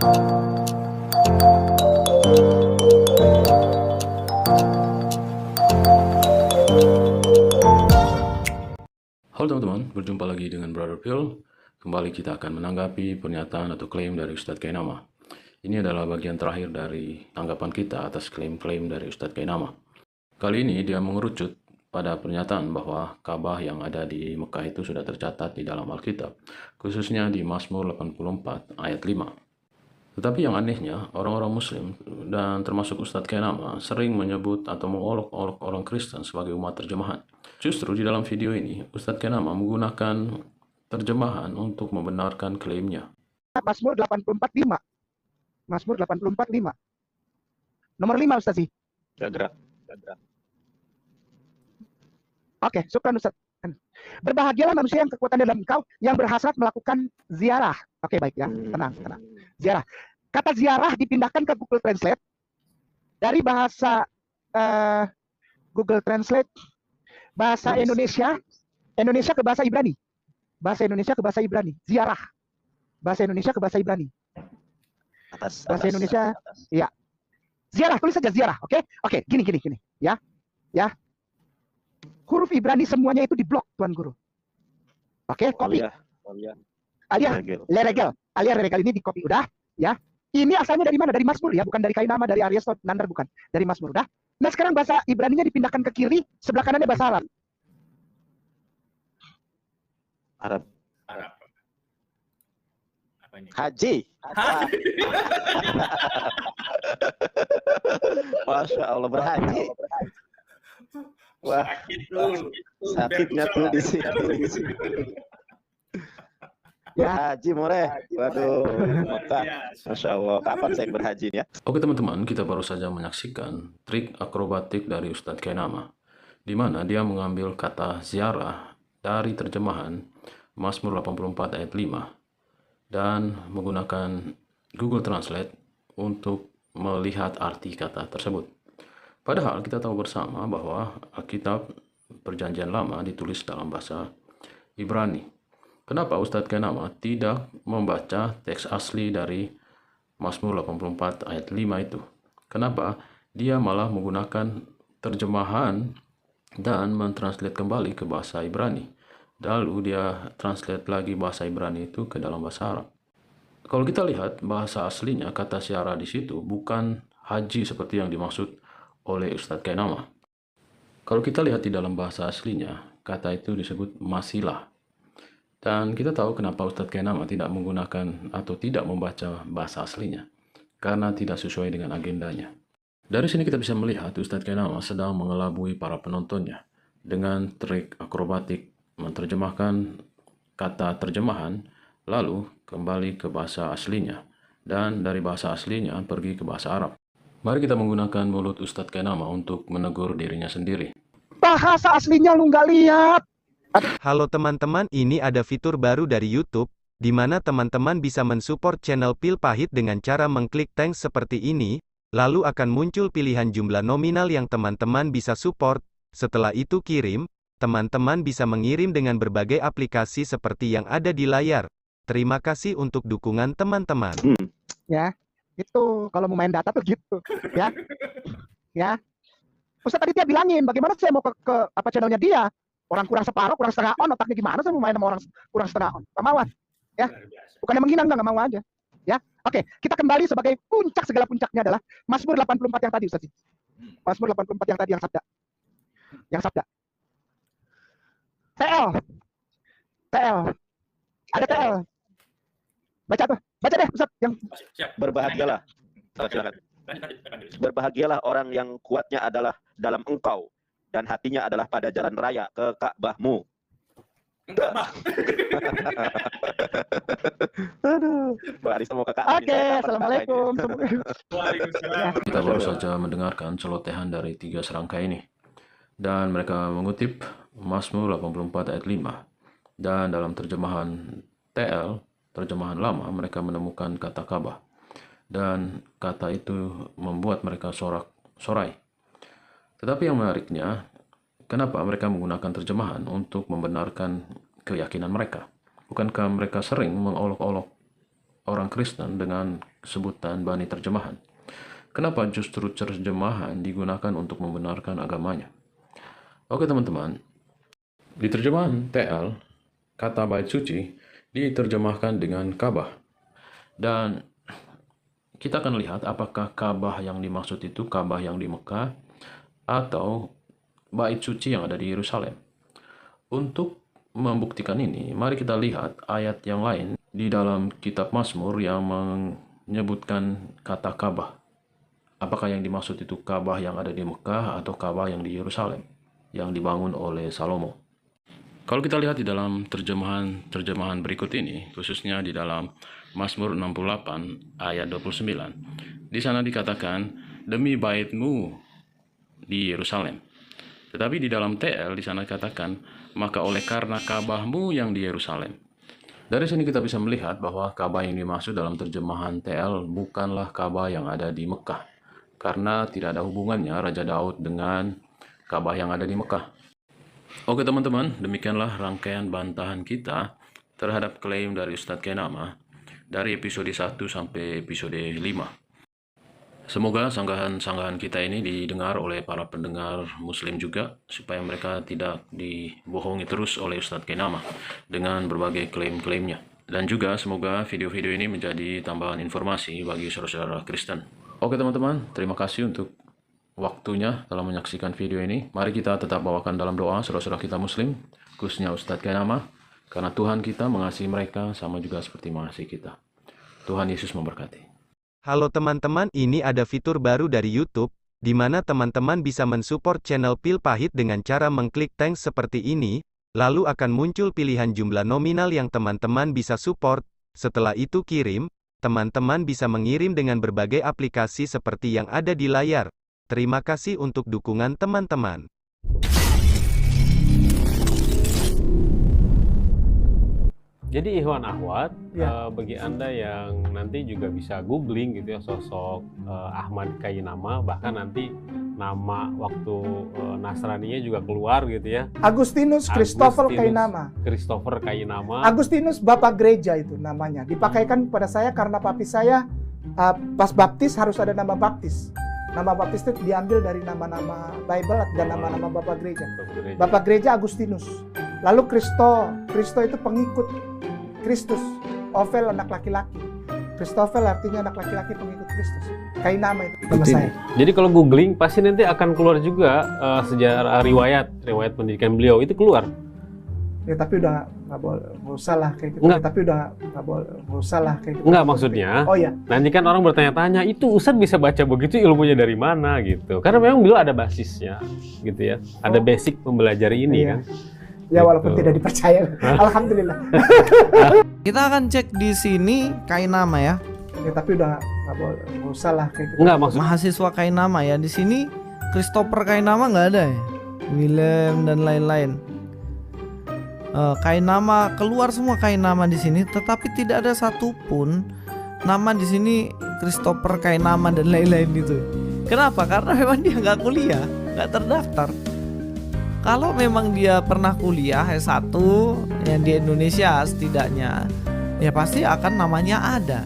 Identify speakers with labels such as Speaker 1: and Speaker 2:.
Speaker 1: Halo teman-teman, berjumpa lagi dengan Brother Phil. Kembali kita akan menanggapi pernyataan atau klaim dari Ustadz Kainama. Ini adalah bagian terakhir dari tanggapan kita atas klaim-klaim dari Ustadz Kainama. Kali ini dia mengerucut pada pernyataan bahwa Ka'bah yang ada di Mekah itu sudah tercatat di dalam Alkitab, khususnya di Mazmur 84 ayat 5. Tetapi yang anehnya, orang-orang Muslim dan termasuk Ustadz Kainama sering menyebut atau mengolok-olok orang Kristen sebagai umat terjemahan. Justru di dalam video ini, Ustadz Kainama menggunakan terjemahan untuk membenarkan klaimnya.
Speaker 2: Mazmur 84:5. Mazmur 84:5. Nomor 5 Ustaz sih. Oke, syukran Ustaz. Berbahagialah manusia yang kekuatan dalam engkau, yang berhasrat melakukan ziarah. Oke, baik ya. Tenang. Ziarah. Kata ziarah dipindahkan ke Google Translate dari bahasa Google Translate bahasa Indonesia ke bahasa Ibrani. Bahasa Indonesia ke bahasa Ibrani. Ziarah. Bahasa Indonesia ke bahasa Ibrani. Bahasa Indonesia, iya. Ziarah, tulis saja ziarah, oke? Oke, gini. Ya. Huruf Ibrani semuanya itu diblok, Tuan Guru. Oke, copy. Alia regal ini di copy, udah, ya. Ini asalnya dari mana? Dari Mazmur ya, bukan dari Kainama, dari Aristotle, Nandar, bukan. Dari Mazmur, udah. Nah, sekarang bahasa Ibraninya dipindahkan ke kiri, sebelah kanannya bahasa Arab.
Speaker 3: Apa ini?
Speaker 4: Haji. Masya Allah, berhaji. Wah, sakitnya tuh di sini. Ya, Haji More. Waduh, Mekah. Masya Allah, kapan saya berhaji ya?
Speaker 1: Oke teman-teman, kita baru saja menyaksikan trik akrobatik dari Ustadz Kainama, di mana dia mengambil kata ziarah dari terjemahan Mazmur 84 ayat 5 dan menggunakan Google Translate untuk melihat arti kata tersebut. Padahal kita tahu bersama bahwa Alkitab Perjanjian Lama ditulis dalam bahasa Ibrani. Kenapa Ustadz Kainama tidak membaca teks asli dari Mazmur 84 ayat 5 itu? Kenapa dia malah menggunakan terjemahan dan mentranslate kembali ke bahasa Ibrani? Lalu dia translate lagi bahasa Ibrani itu ke dalam bahasa Arab. Kalau kita lihat bahasa aslinya, kata ziarah di situ bukan haji seperti yang dimaksud oleh Ustadz Kainama. Kalau kita lihat di dalam bahasa aslinya, kata itu disebut masilah. Dan kita tahu kenapa Ustadz Kainama tidak menggunakan atau tidak membaca bahasa aslinya, karena tidak sesuai dengan agendanya. Dari sini kita bisa melihat Ustadz Kainama sedang mengelabui para penontonnya dengan trik akrobatik menerjemahkan kata terjemahan, lalu kembali ke bahasa aslinya, dan dari bahasa aslinya pergi ke bahasa Arab. Mari kita menggunakan mulut Ustadz Kainama untuk menegur dirinya sendiri.
Speaker 2: Bahasa aslinya lu nggak lihat.
Speaker 5: Halo teman-teman, ini ada fitur baru dari YouTube, di mana teman-teman bisa mensupport channel Pil Pahit dengan cara mengklik thanks seperti ini, lalu akan muncul pilihan jumlah nominal yang teman-teman bisa support. Setelah itu kirim, teman-teman bisa mengirim dengan berbagai aplikasi seperti yang ada di layar. Terima kasih untuk dukungan teman-teman.
Speaker 2: Ya. Itu kalau mau main data tuh gitu, ya. Ustaz tadi dia bilangin, bagaimana saya mau ke apa channelnya dia? Orang kurang separuh, kurang setengah on, otaknya gimana saya mau main sama orang kurang setengah on? Gak mau, ya. Bukannya menghina, enggak mau aja. Ya. Oke, kita kembali sebagai puncak, segala puncaknya adalah Mazmur 84 yang tadi, Ustaz. Mazmur 84 yang tadi yang sabda. TL. Ada TL. Baca deh Ustaz yang
Speaker 4: Berbahagialah. Silakan. Berbahagialah orang yang kuatnya adalah dalam engkau dan hatinya adalah pada jalan raya ke Ka'bahmu. Aduh, Mbak Arista mau ke Ka'bah.
Speaker 2: Oke, assalamualaikum.
Speaker 3: Waalaikumsalam.
Speaker 1: Kita baru saja mendengarkan celotehan dari 3 serangkai ini. Dan mereka mengutip Mazmur 84 ayat 5. Dan dalam terjemahan TL, terjemahan lama, mereka menemukan kata Ka'bah. Dan kata itu membuat mereka sorak-sorai. Tetapi yang menariknya, kenapa mereka menggunakan terjemahan untuk membenarkan keyakinan mereka? Bukankah mereka sering mengolok-olok orang Kristen dengan sebutan Bani terjemahan. Kenapa justru terjemahan digunakan untuk membenarkan agamanya? Oke teman-teman, di terjemahan TL, kata bait suci diterjemahkan dengan Ka'bah. Dan kita akan lihat apakah Ka'bah yang dimaksud itu Ka'bah yang di Mekah atau bait suci yang ada di Yerusalem. Untuk membuktikan ini, mari kita lihat ayat yang lain di dalam kitab Mazmur yang menyebutkan kata Ka'bah. Apakah yang dimaksud itu Ka'bah yang ada di Mekah atau Ka'bah yang di Yerusalem yang dibangun oleh Salomo? Kalau kita lihat di dalam terjemahan berikut ini, khususnya di dalam Mazmur 68 ayat 29, di sana dikatakan, demi baitmu di Yerusalem. Tetapi di dalam TL di sana dikatakan, maka oleh karena Ka'bahmu yang di Yerusalem. Dari sini kita bisa melihat bahwa Ka'bah yang dimaksud dalam terjemahan TL bukanlah Ka'bah yang ada di Mekah, karena tidak ada hubungannya Raja Daud dengan Ka'bah yang ada di Mekah. Oke teman-teman, demikianlah rangkaian bantahan kita terhadap klaim dari Ustadz Kainama dari episode 1 sampai episode 5. Semoga sanggahan-sanggahan kita ini didengar oleh para pendengar muslim juga, supaya mereka tidak dibohongi terus oleh Ustadz Kainama dengan berbagai klaim-klaimnya. Dan juga semoga video-video ini menjadi tambahan informasi bagi saudara-saudara Kristen. Oke teman-teman, terima kasih untuk waktunya dalam menyaksikan video ini. Mari kita tetap bawakan dalam doa saudara-saudara kita muslim, khususnya Ustadz Kainama, karena Tuhan kita mengasihi mereka sama juga seperti mengasihi kita. Tuhan Yesus memberkati.
Speaker 5: Halo teman-teman, ini ada fitur baru dari YouTube, di mana teman-teman bisa mensupport channel Pil Pahit dengan cara mengklik thanks seperti ini, lalu akan muncul pilihan jumlah nominal yang teman-teman bisa support. Setelah itu kirim, teman-teman bisa mengirim dengan berbagai aplikasi seperti yang ada di layar. Terima kasih untuk dukungan teman-teman.
Speaker 3: Jadi Ikhwan Akhwat,
Speaker 2: Ya.
Speaker 3: bagi Anda yang nanti juga bisa googling gitu ya sosok Ahmad Kainama, bahkan nanti nama waktu Nasraninya juga keluar gitu ya.
Speaker 2: Agustinus Christopher Kainama.
Speaker 3: Christopher Kainama.
Speaker 2: Agustinus Bapak Gereja itu namanya. Dipakaikan pada saya karena papi saya pas baptis harus ada nama baptis. Nama baptis itu diambil dari nama-nama Bible dan nama-nama Bapak Gereja. Bapak Gereja Agustinus. Lalu Kristo itu pengikut Kristus. Ovel anak laki-laki. Christophel artinya anak laki-laki pengikut Kristus. Kainama itu nama saya.
Speaker 3: Jadi kalau googling pasti nanti akan keluar juga sejarah riwayat pendidikan beliau itu keluar.
Speaker 2: Ya tapi udah nggak boleh, nggak usah lah kayak gitu.
Speaker 3: Enggak.
Speaker 2: Tapi udah nggak boleh, nggak usah lah kayak gitu.
Speaker 3: Enggak, maksudnya
Speaker 2: Oh ya,
Speaker 3: nanti kan orang bertanya-tanya, itu Ustadz bisa baca begitu ilmunya dari mana gitu. Karena memang beliau ada basisnya gitu ya. Ada basic mempelajari ini
Speaker 2: Iya.
Speaker 3: kan.
Speaker 2: ya walaupun
Speaker 3: Gitu.
Speaker 2: tidak dipercaya. Alhamdulillah.
Speaker 6: Kita akan cek di sini Kainama ya.
Speaker 2: Ya tapi udah nggak boleh, nggak usah lah kayak gitu.
Speaker 3: Enggak, maksudnya
Speaker 6: Mahasiswa Kainama ya. Di sini Christopher Kainama nggak ada ya. William dan lain-lain. Kainama keluar semua Kainama di sini, tetapi tidak ada satupun nama di sini Christopher Kainama dan lain-lain gitu. Kenapa? Karena memang dia nggak kuliah, nggak terdaftar. Kalau memang dia pernah kuliah S1 yang di Indonesia setidaknya, ya pasti akan namanya ada.